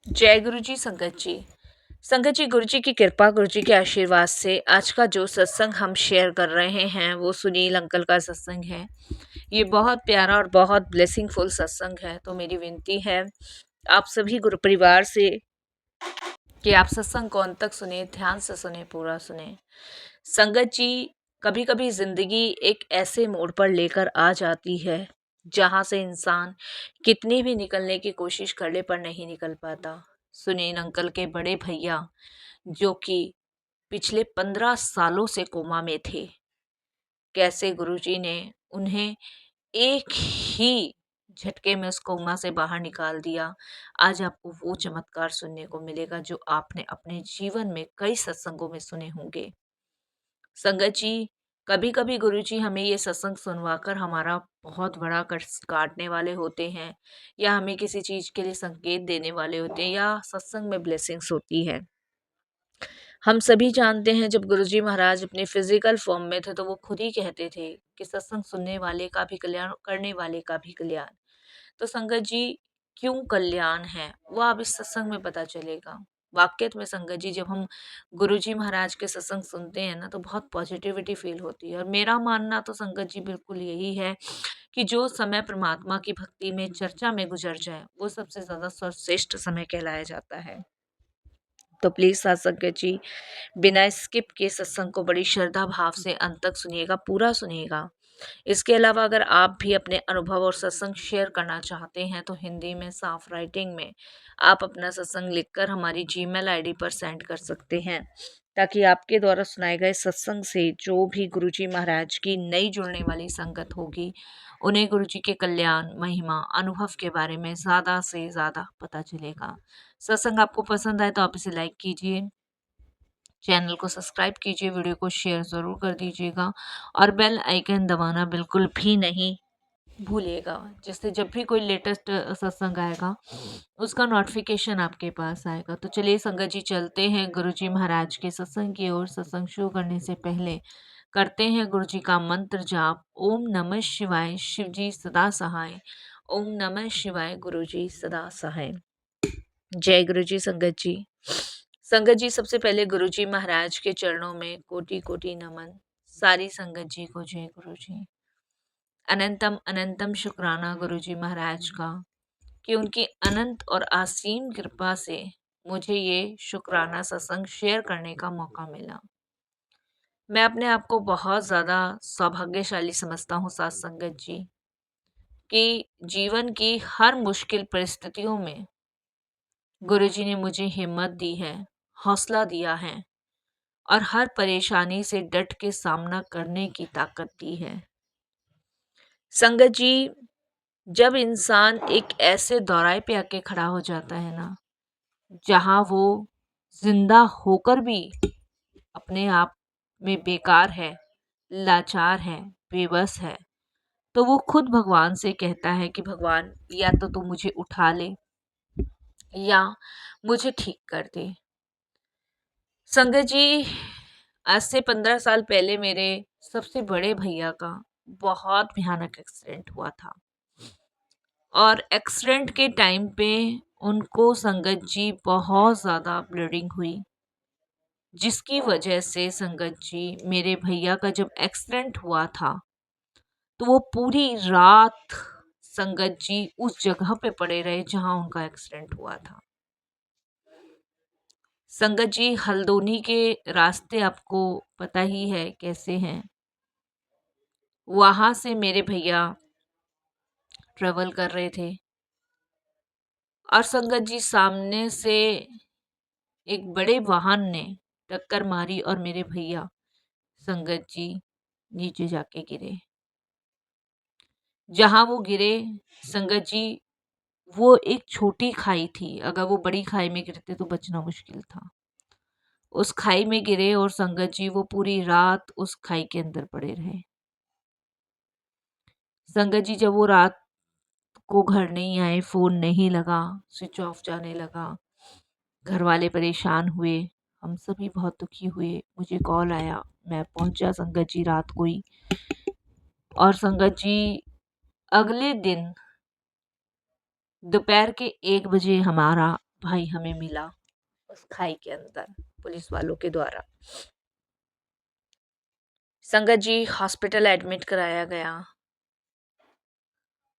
जय गुरु जी। संगत जी, गुरु जी की कृपा, गुरु जी के आशीर्वाद से आज का जो सत्संग हम शेयर कर रहे हैं वो सुनील अंकल का सत्संग है। ये बहुत प्यारा और बहुत ब्लेसिंगफुल सत्संग है। तो मेरी विनती है आप सभी गुरु परिवार से कि आप सत्संग को अंत तक सुने, ध्यान से सुने, पूरा सुने। संगत जी, कभी कभी जिंदगी एक ऐसे मोड़ पर लेकर आ जाती है जहां से इंसान कितनी भी निकलने की कोशिश कर ले पर नहीं निकल पाता। सुनील अंकल के बड़े भैया जो कि पिछले 15 सालों से कोमा में थे, कैसे गुरुजी ने उन्हें एक ही झटके में उस कोमा से बाहर निकाल दिया। आज आपको वो चमत्कार सुनने को मिलेगा जो आपने अपने जीवन में कई सत्संगों में सुने होंगे। संगत जी, कभी कभी गुरुजी हमें ये सत्संग सुनवाकर हमारा बहुत बड़ा कष्ट काटने वाले होते हैं, या हमें किसी चीज के लिए संकेत देने वाले होते हैं, या सत्संग में ब्लेसिंग्स होती है। हम सभी जानते हैं जब गुरुजी महाराज अपने फिजिकल फॉर्म में थे तो वो खुद ही कहते थे कि सत्संग सुनने वाले का भी कल्याण, करने वाले का भी कल्याण। तो संगत जी, क्यों कल्याण है वो आप इस सत्संग में पता चलेगा। वाक्यत में संगत जी, जब हम गुरुजी महाराज के सत्संग सुनते हैं ना तो बहुत पॉजिटिविटी फील होती है। और मेरा मानना तो संगत जी बिल्कुल यही है कि जो समय परमात्मा की भक्ति में, चर्चा में गुजर जाए वो सबसे ज्यादा सर्वश्रेष्ठ समय कहलाया जाता है। तो प्लीज साथ संगत जी, बिना स्किप के सत्संग को बड़ी श्रद्धा भाव से अंत तक सुनिएगा, पूरा सुनिएगा। इसके अलावा अगर आप भी अपने अनुभव और सत्संग शेयर करना चाहते हैं तो हिंदी में साफ राइटिंग में आप अपना सत्संग लिखकर हमारी जीमेल आईडी पर सेंड कर सकते हैं, ताकि आपके द्वारा सुनाए गए सत्संग से जो भी गुरुजी महाराज की नई जुड़ने वाली संगत होगी उन्हें गुरुजी के कल्याण, महिमा, अनुभव के बारे में ज़्यादा से ज़्यादा पता चलेगा। सत्संग आपको पसंद आए तो आप इसे लाइक कीजिए, चैनल को सब्सक्राइब कीजिए, वीडियो को शेयर ज़रूर कर दीजिएगा और बेल आइकन दबाना बिल्कुल भी नहीं भूलिएगा, जिससे जब भी कोई लेटेस्ट सत्संग आएगा उसका नोटिफिकेशन आपके पास आएगा। तो चलिए संगत जी, चलते हैं गुरुजी महाराज के सत्संग की ओर। सत्संग शुरू करने से पहले करते हैं गुरुजी का मंत्र जाप। ओम नमः शिवाय, शिव जी सदा सहाय। ओम नमः शिवाय, गुरुजी सदा सहाय। जय गुरुजी। संगत जी, सबसे पहले गुरुजी महाराज के चरणों में कोटि कोटि नमन। सारी संगत जी को जय गुरुजी। अनंतम अनंतम शुक्राना गुरुजी महाराज का कि उनकी अनंत और असीम कृपा से मुझे ये शुक्राना सत्संग शेयर करने का मौका मिला। मैं अपने आप को बहुत ज़्यादा सौभाग्यशाली समझता हूँ साथ संगत जी, कि जीवन की हर मुश्किल परिस्थितियों में गुरुजी ने मुझे हिम्मत दी है, हौसला दिया है और हर परेशानी से डट के सामना करने की ताकत दी है। संगत जी, जब इंसान एक ऐसे दौराए पे आके खड़ा हो जाता है ना, जहां वो जिंदा होकर भी अपने आप में बेकार है, लाचार है, बेबस है, तो वो खुद भगवान से कहता है कि भगवान, या तो तू मुझे उठा ले या मुझे ठीक कर दे। संगत जी, आज से 15 साल पहले मेरे सबसे बड़े भैया का बहुत भयानक एक्सीडेंट हुआ था और एक्सीडेंट के टाइम पे उनको संगत जी बहुत ज़्यादा ब्लीडिंग हुई, जिसकी वजह से संगत जी, मेरे भैया का जब एक्सीडेंट हुआ था तो वो पूरी रात संगत जी उस जगह पे पड़े रहे जहां उनका एक्सीडेंट हुआ था। संगत जी, हल्द्वानी के रास्ते आपको पता ही है कैसे हैं। वहां से मेरे भैया ट्रेवल कर रहे थे और संगत जी, सामने से एक बड़े वाहन ने टक्कर मारी और मेरे भैया संगत जी नीचे जाके गिरे। जहां वो गिरे संगत जी, वो एक छोटी खाई थी, अगर वो बड़ी खाई में गिरते तो बचना मुश्किल था। उस खाई में गिरे और संगत जी वो पूरी रात उस खाई के अंदर पड़े रहे। संगत जी, जब वो रात को घर नहीं आए, फोन नहीं लगा, स्विच ऑफ जाने लगा, घर वाले परेशान हुए, हम सभी बहुत दुखी हुए। मुझे कॉल आया, मैं पहुंचा संगत जी रात को ही। और संगत जी, अगले दिन दोपहर के 1 बजे हमारा भाई हमें मिला उस खाई के अंदर पुलिस वालों के द्वारा। संगत जी हॉस्पिटल एडमिट कराया गया,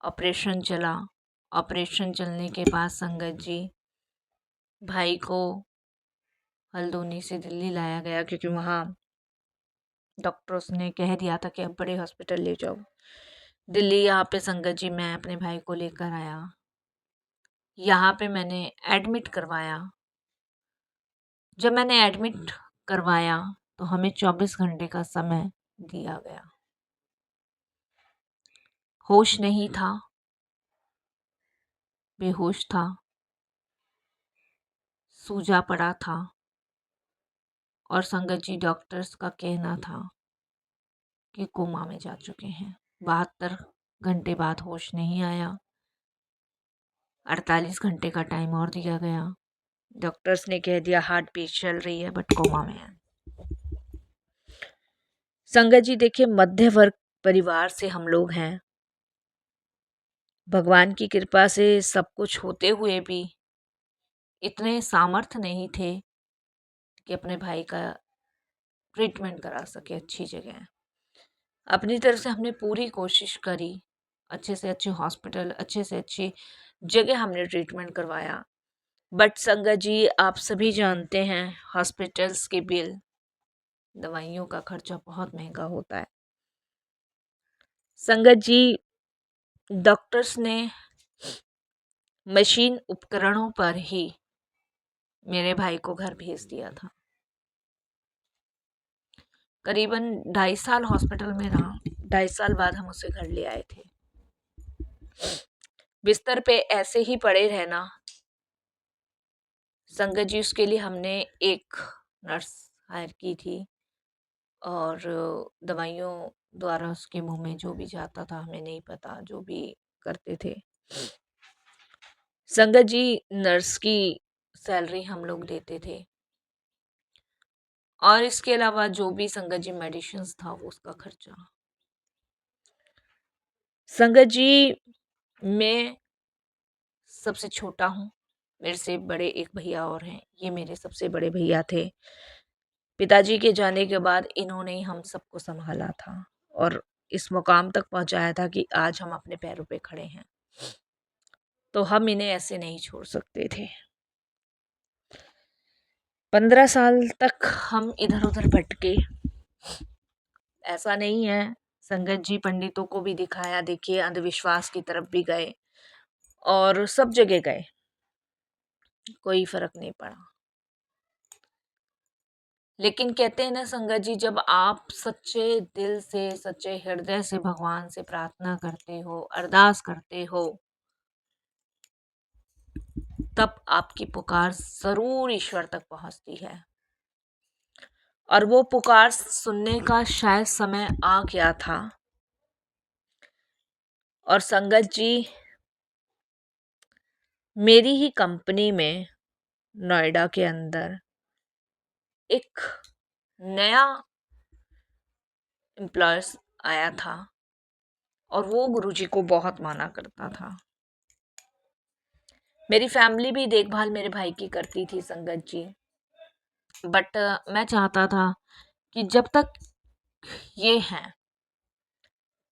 ऑपरेशन चला। ऑपरेशन चलने के बाद संगत जी भाई को हल्द्वानी से दिल्ली लाया गया, क्योंकि वहाँ डॉक्टर्स ने कह दिया था कि अब बड़े हॉस्पिटल ले जाओ। दिल्ली यहाँ पे संगत जी मैं अपने भाई को लेकर आया, यहाँ पे मैंने एडमिट करवाया। जब मैंने एडमिट करवाया तो हमें 24 घंटे का समय दिया गया। होश नहीं था, बेहोश था, सूजा पड़ा था, और संगत जी डॉक्टर्स का कहना था कि कोमा में जा चुके हैं। 72 घंटे बाद होश नहीं आया। 48 घंटे का टाइम और दिया गया। डॉक्टर्स ने कह दिया हार्ट बीट चल रही है, बट कोमा में है। संगत जी देखिए, मध्य वर्ग परिवार से हम लोग हैं। भगवान की कृपा से सब कुछ होते हुए भी इतने सामर्थ्य नहीं थे कि अपने भाई का ट्रीटमेंट करा सके अच्छी जगह। अपनी तरफ से हमने पूरी कोशिश करी, अच्छे से अच्छे हॉस्पिटल, अच्छे से अच्छी जगह हमने ट्रीटमेंट करवाया। बट संगत जी आप सभी जानते हैं हॉस्पिटल्स के बिल, दवाइयों का खर्चा बहुत महंगा होता है। संगत जी डॉक्टर्स ने मशीन उपकरणों पर ही मेरे भाई को घर भेज दिया था। करीबन 2.5 साल हॉस्पिटल में रहा। 2.5 साल बाद हम उसे घर ले आए थे। बिस्तर पे ऐसे ही पड़े रहना संगत जी, उसके लिए हमने एक नर्स हायर की थी, और दवाइयों द्वारा उसके मुंह में जो भी जाता था हमें नहीं पता, जो भी करते थे। संगत जी नर्स की सैलरी हम लोग देते थे, और इसके अलावा जो भी संगत जी मेडिसिन्स था वो उसका खर्चा। संगत जी मैं सबसे छोटा हूँ, मेरे से बड़े एक भैया और हैं, ये मेरे सबसे बड़े भैया थे। पिताजी के जाने के बाद इन्होंने ही हम सबको संभाला था और इस मुकाम तक पहुंचाया था कि आज हम अपने पैरों पे खड़े हैं। तो हम इन्हें ऐसे नहीं छोड़ सकते थे। 15 साल तक हम इधर उधर भटके। ऐसा नहीं है, संगत जी पंडितों को भी दिखाया, देखिए अंधविश्वास की तरफ भी गए और सब जगह गए, कोई फर्क नहीं पड़ा। लेकिन कहते हैं ना संगत जी, जब आप सच्चे दिल से, सच्चे हृदय से भगवान से प्रार्थना करते हो, अरदास करते हो, तब आपकी पुकार जरूर ईश्वर तक पहुंचती है। और वो पुकार सुनने का शायद समय आ गया था। और संगत जी मेरी ही कंपनी में नोएडा के अंदर एक नया एम्प्लॉयर्स आया था, और वो गुरुजी को बहुत माना करता था। मेरी फैमिली भी देखभाल मेरे भाई की करती थी संगत जी, बट मैं चाहता था कि जब तक ये हैं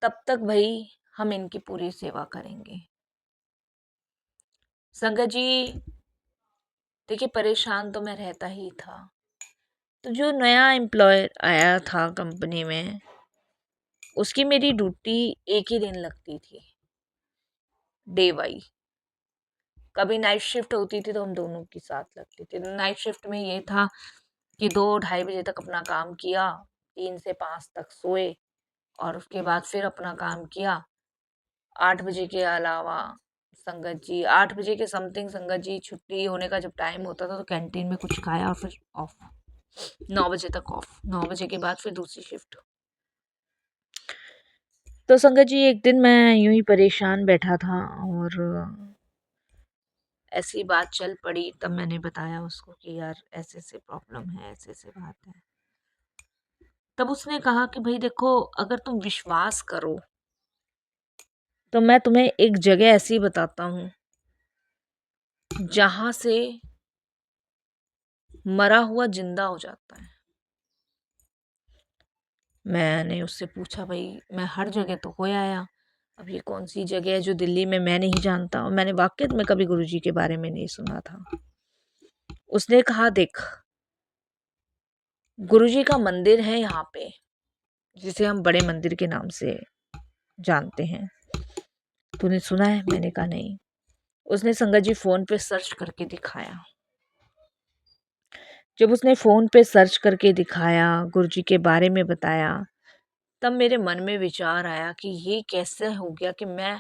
तब तक भाई हम इनकी पूरी सेवा करेंगे। संगत जी देखिए, परेशान तो मैं रहता ही था। तो जो नया एम्प्लॉयर आया था कंपनी में, उसकी मेरी ड्यूटी एक ही दिन लगती थी, डे वाइज। कभी नाइट शिफ्ट होती थी तो हम दोनों की साथ लगती थी। नाइट शिफ्ट में ये था कि 2-2:30 बजे तक अपना काम किया, 3 से 5 तक सोए, और उसके बाद फिर अपना काम किया। 8 बजे के अलावा संगत जी 8 बजे के समथिंग संगत जी छुट्टी होने का जब टाइम होता था तो कैंटीन में कुछ खाया और फिर ऑफ। 9 बजे तक ऑफ, 9 बजे के बाद फिर दूसरी शिफ्ट। तो संगत जी एक दिन मैं यूं ही परेशान बैठा था और ऐसी बात चल पड़ी, तब मैंने बताया उसको कि यार ऐसे ऐसे प्रॉब्लम है, ऐसे ऐसे बात है। तब उसने कहा कि भाई देखो, अगर तुम विश्वास करो तो मैं तुम्हें एक जगह ऐसी बताता हूँ जहाँ से मरा हुआ जिंदा हो जाता है। मैंने उससे पूछा, भाई मैं हर जगह तो हो आया, अब ये कौन सी जगह है जो दिल्ली में मैं नहीं जानता और मैंने वाकई में कभी गुरुजी के बारे में नहीं सुना था। उसने कहा, देख, गुरुजी का मंदिर है यहाँ पे, जिसे हम बड़े मंदिर के नाम से जानते हैं, तूने सुना है? मैंने कहा नहीं। उसने संगत जी फोन पे सर्च करके दिखाया। जब उसने फोन पे सर्च करके दिखाया, गुरुजी के बारे में बताया, तब मेरे मन में विचार आया कि ये कैसे हो गया कि मैं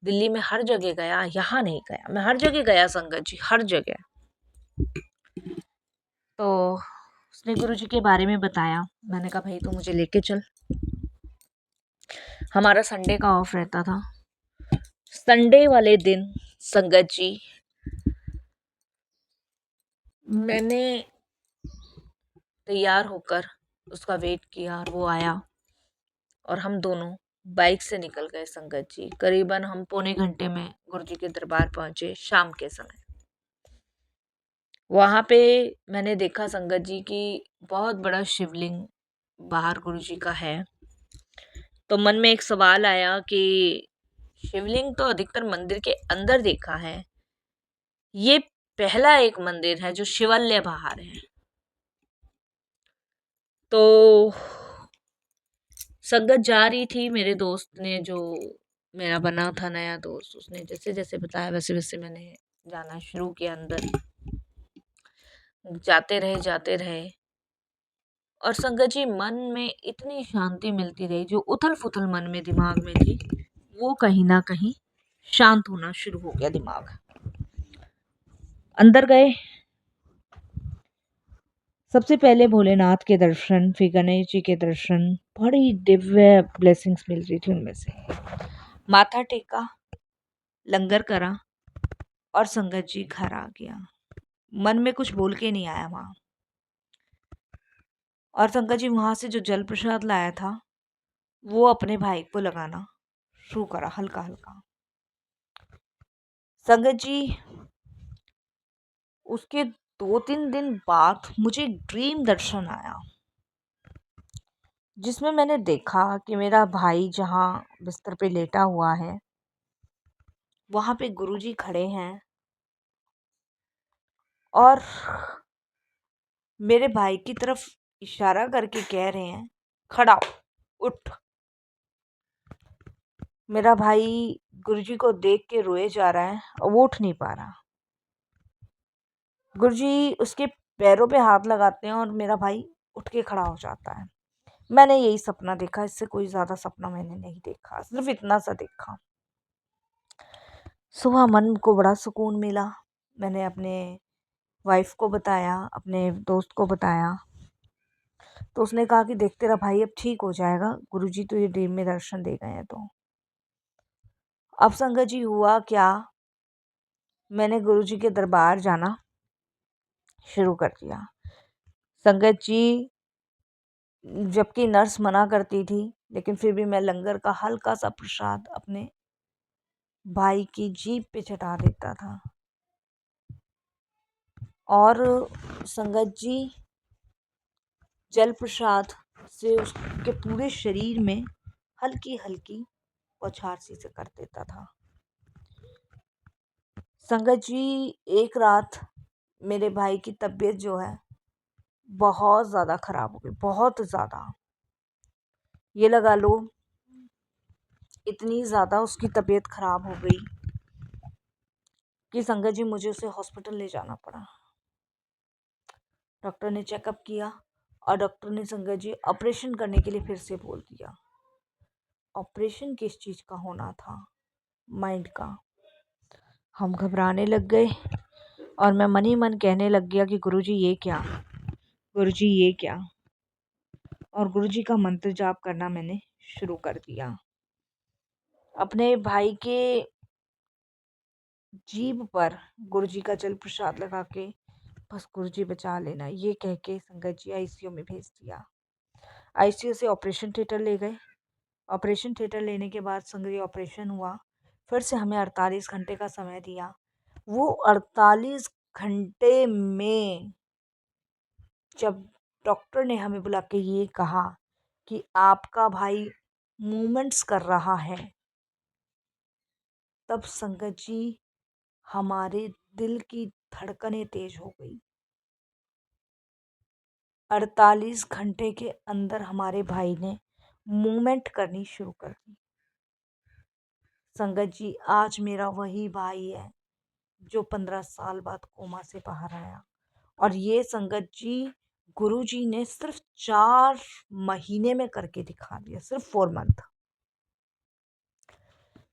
दिल्ली में हर जगह गया, यहाँ नहीं गया। मैं हर जगह गया संगत जी, हर जगह। तो उसने गुरुजी के बारे में बताया। मैंने कहा, भाई तू मुझे लेके चल। हमारा संडे का ऑफ रहता था। संडे वाले दिन संगत जी, मैंने तैयार होकर उसका वेट किया और वो आया और हम दोनों बाइक से निकल गए संगत जी। करीबन हम पौने घंटे में गुरुजी के दरबार पहुंचे शाम के समय। वहां पे मैंने देखा संगत जी की बहुत बड़ा शिवलिंग बाहर गुरुजी का है। तो मन में एक सवाल आया कि शिवलिंग तो अधिकतर मंदिर के अंदर देखा है, ये पहला एक मंदिर है जो शिवालय बाहर है। तो संगत जा रही थी, मेरे दोस्त ने, जो मेरा बना था नया दोस्त, उसने जैसे जैसे बताया वैसे वैसे मैंने जाना शुरू किया अंदर। जाते रहे और संगत जी, मन में इतनी शांति मिलती रही, जो उथल पुथल मन में दिमाग में थी वो कहीं ना कहीं शांत होना शुरू हो गया दिमाग। अंदर गए, सबसे पहले भोलेनाथ के दर्शन, फिर गणेश जी के दर्शन। बड़ी दिव्य ब्लेसिंग्स मिल रही थी उनमें से। माथा टेका, लंगर करा और संगत जी घर आ गया। मन में कुछ बोल के नहीं आया वहां। और संगत जी वहां से जो जल प्रसाद लाया था वो अपने भाई को लगाना शुरू करा, हल्का हल्का। संगत जी, उसके 2-3 दिन बाद मुझे ड्रीम दर्शन आया, जिसमें मैंने देखा कि मेरा भाई जहाँ बिस्तर पे लेटा हुआ है, वहां पे गुरुजी खड़े हैं और मेरे भाई की तरफ इशारा करके कह रहे हैं, खड़ा हो, उठ। मेरा भाई गुरुजी को देख के रोए जा रहा है और वो उठ नहीं पा रहा। गुरुजी उसके पैरों पे हाथ लगाते हैं और मेरा भाई उठ के खड़ा हो जाता है। मैंने यही सपना देखा, इससे कोई ज्यादा सपना मैंने नहीं देखा, सिर्फ इतना सा देखा। सुबह मन को बड़ा सुकून मिला। मैंने अपने वाइफ को बताया, अपने दोस्त को बताया, तो उसने कहा कि देख, तेरा भाई अब ठीक हो जाएगा, गुरुजी तो ये ड्रीम में दर्शन दे गए हैं। तो अब संगत जी हुआ क्या, मैंने गुरुजी के दरबार जाना शुरू कर दिया। संगत जी, जबकि नर्स मना करती थी, लेकिन फिर भी मैं लंगर का हल्का सा प्रसाद अपने भाई की जीभ पे चढ़ा देता था। और संगत जी, जल प्रसाद से उसके पूरे शरीर में हल्की हल्की बौछार सी से कर देता था। संगत जी, एक रात मेरे भाई की तबीयत जो है बहुत ज़्यादा खराब हो गई, बहुत ज़्यादा। ये लगा लो, इतनी ज़्यादा उसकी तबीयत खराब हो गई कि संगत जी मुझे उसे हॉस्पिटल ले जाना पड़ा। डॉक्टर ने चेकअप किया और डॉक्टर ने संगत जी ऑपरेशन करने के लिए फिर से बोल दिया। ऑपरेशन किस चीज़ का होना था? माइंड का। हम घबराने लग गए और मैं मन ही मन कहने लग गया कि गुरुजी ये क्या, गुरुजी ये क्या। और गुरुजी का मंत्र जाप करना मैंने शुरू कर दिया। अपने भाई के जीभ पर गुरुजी का जल प्रसाद लगा के, बस गुरुजी बचा लेना, ये कह के संगत जी आईसीयू में भेज दिया। आईसीयू से ऑपरेशन थिएटर ले गए। ऑपरेशन थिएटर लेने के बाद संगत जी ऑपरेशन हुआ। फिर से हमें 48 घंटे का समय दिया वो 48 घंटे में जब डॉक्टर ने हमें बुला के ये कहा कि आपका भाई मूवमेंट्स कर रहा है, तब संगत जी हमारे दिल की धड़कनें तेज हो गई। 48 घंटे के अंदर हमारे भाई ने मूवमेंट करनी शुरू कर दी। संगत जी आज मेरा वही भाई है जो 15 साल बाद कोमा से बाहर आया। और ये संगत जी गुरुजी ने सिर्फ 4 महीने में करके दिखा दिया, सिर्फ 4 मंथ।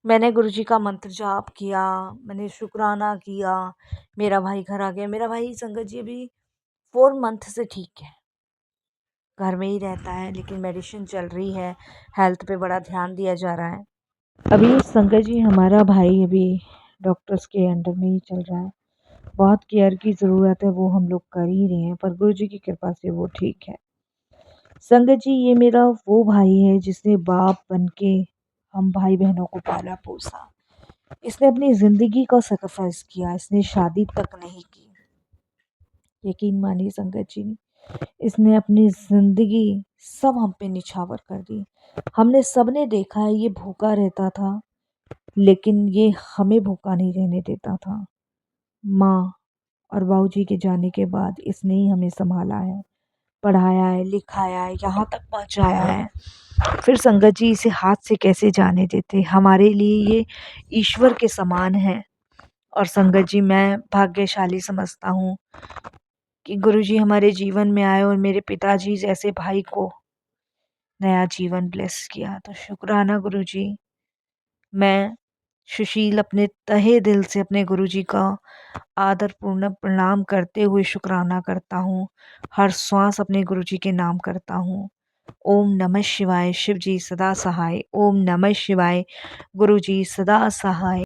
मैंने गुरुजी का मंत्र जाप किया, मैंने शुक्राना किया, मेरा भाई घर आ गया। मेरा भाई संगत जी अभी 4 मंथ से ठीक है, घर में ही रहता है, लेकिन मेडिसिन चल रही है, हेल्थ पे बड़ा ध्यान दिया जा रहा है। अभी संगत जी हमारा भाई अभी डॉक्टर्स के अंडर में ही चल रहा है। बहुत केयर की ज़रूरत है, वो हम लोग कर ही रहे हैं, पर गुरुजी की कृपा से वो ठीक है। संगत जी ये मेरा वो भाई है जिसने बाप बन के हम भाई बहनों को पाला पोसा। इसने अपनी ज़िंदगी का सैक्रिफाइस किया, इसने शादी तक नहीं की। यकीन मानिए संगत जी, इसने अपनी ज़िंदगी सब हम पे निछावर कर दी। हमने सबने देखा है ये भूखा रहता था, लेकिन ये हमें भूखा नहीं रहने देता था। माँ और बाबूजी के जाने के बाद इसने ही हमें संभाला है, पढ़ाया है, लिखाया है, यहाँ तक पहुँचाया है। फिर संगत जी इसे हाथ से कैसे जाने देते, हमारे लिए ये ईश्वर के समान है। और संगत जी मैं भाग्यशाली समझता हूँ कि गुरुजी हमारे जीवन में आए और मेरे पिताजी जैसे भाई को नया जीवन ब्लेस किया। तो शुक्राना गुरुजी। मैं सुशील अपने तहे दिल से अपने गुरुजी का आदरपूर्ण प्रणाम करते हुए शुक्राना करता हूँ। हर श्वास अपने गुरुजी के नाम करता हूँ। ओम नमः शिवाय। शिव जी सदा सहाय। ओम नमः शिवाय। गुरुजी सदा सहाय।